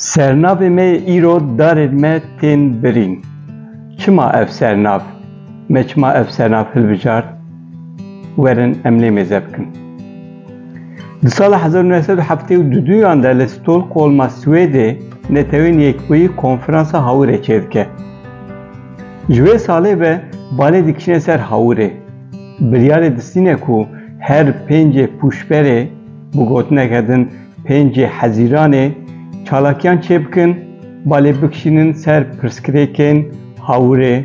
Sernavê me îro darên me tên birîn. Çima ev sernav? Me çima ev sernav hilbijart? Werin em lê mêze bikin. Di sala 1972 de li Stockholm'a Swêdê netewên Yekbûyî konferansa hawirê çêdike. Ji wê salê ve balê dikişine ser hawirê. Biryarê distîne ku her pêncê pûşberê bi gotineke din pêncê hezîranê çalakiyan çêbikin, balê bikişînin ser pirsgirêkên hawirê,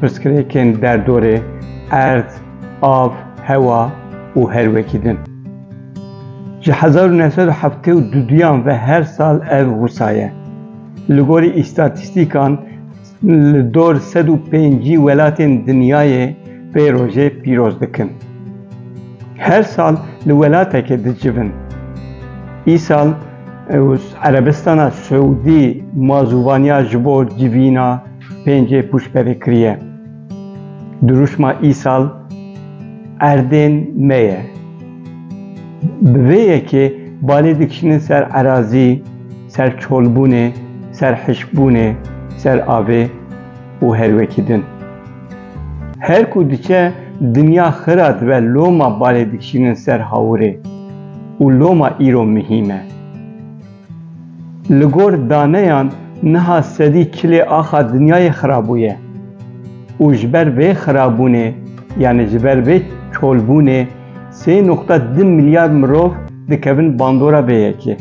pirsgirêkên derdorê, erd, av, hewa û her wekî din. Ji 1972 ve her sal ev wisa ye. Li gorî îstatîstîkan li dor 105 welatên dinyayê vê rojê pîroz dikin. Her sal li welatekê dicivin. Îsal Erebistana Suudî mazûvaniya ji bo civîna pêncê pûşberê kiriye. Duruşma îsal erdên me ye. Bi vê yekê balê dikişînin ser erazî, ser çolbûnê, ser hişkbûnê, ser avê û her wekî din. Her ku diçe dinya xira dibe loma balê dikişînin ser hawirê û loma îro mihîm e. Li gor daneyan niha sedî çilê axa dinyayê xirabûye û ji ber vê xirabûnê yani ji ber vê çolbûnê 3.2 milyar mirov dikevin bandora vê yekê.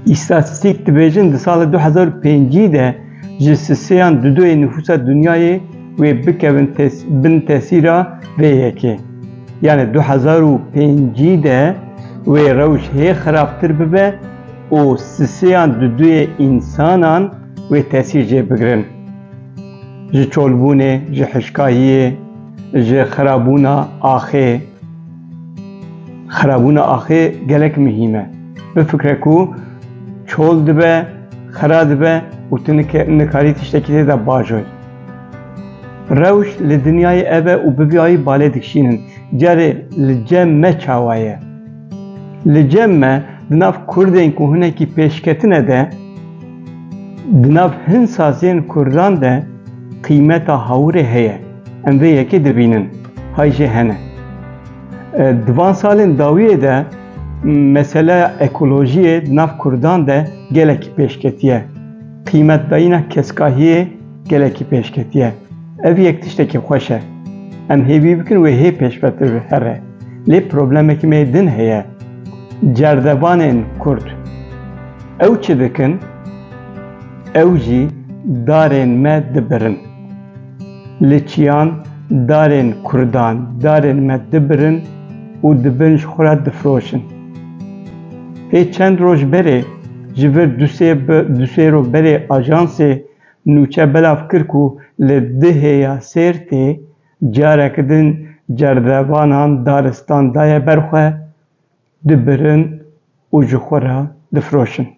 İstatîstîk dibêjin di sala 2005 de ji sêyan dudoyê nüfusa dinyayê wê bikevin bin tesîra vê yekê. Yani 2005 de wê rewş hê xirabtir bibe û sêyan dudoyê însanan wê tesîr jê bigirin. Ji çolbûnê, ji hişkahiyê, ji xirabûna axê. Xirabûna axê gelek mihîm e. Bifikre ku çol dibe, xira dibe û tu nikarî tiştekî tê de bajoy. Rewş li dinyayê ev e û biviyayî balê dikişînin. Carê li cem me çawa ye. Li cem me di nav Kurdên ku hinekî pêşketine de di nav hin saziyên Kurdan de qîmeta hawirê heye. Em vê yekê dibînin. Hay jê hene. Di van salên dawiyê de meseleya ekolojiyê di nav Kurdan de gelekî pêşketiye. Qîmetdayîna keskahiyê gelekî pêşketiye. Ev yek tiştekî xweş e. Em hêvî bikin wê hê pêşvetir here. Lê problemekî me din heye. Cerdevanên Kurd ew çi dikin? Ew jî darên me dibirin. Li çiyan darên Kurdan darên me dibirin û dibin ji xwe re difroşin. Pê çend roj berê ji vir dusêro berê ajansê nûçe belav kir ku li dihêya Sêrtê careke din cerdevanan daristan daye ber xwe dibirin û ji xwe re difroşin.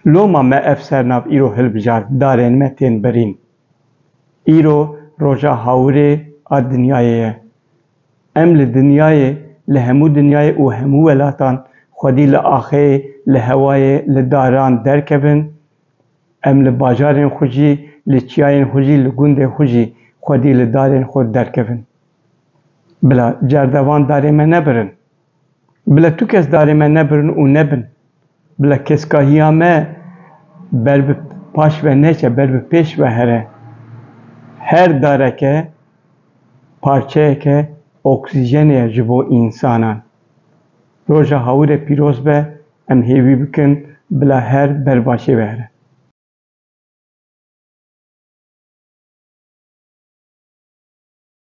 Loma me ev sernav îro hilbijart darên me tên birîn. Îro roja hawirê a dinyayê ye. Em li dinyayê, li hemû dinyayê û hemû welatan xwedî li axê, li hewayê, li daran derkevin. Em li bajarên xwe jî, li çiyayên xwe jî, li gundê xwe jî xwedî li darên xwe derkevin. Bila cerdevan darê me nebirin. Bila tu kes darê me nebirin û nebin. Bila keskahiya me ber bi paş ve neçe, ber bi pêş ve here. Her dareke parçeyeke oksijenê ji bo însanan. Roja hawirê pîroz be, em hêvî bikin bila her berbaşê ve here.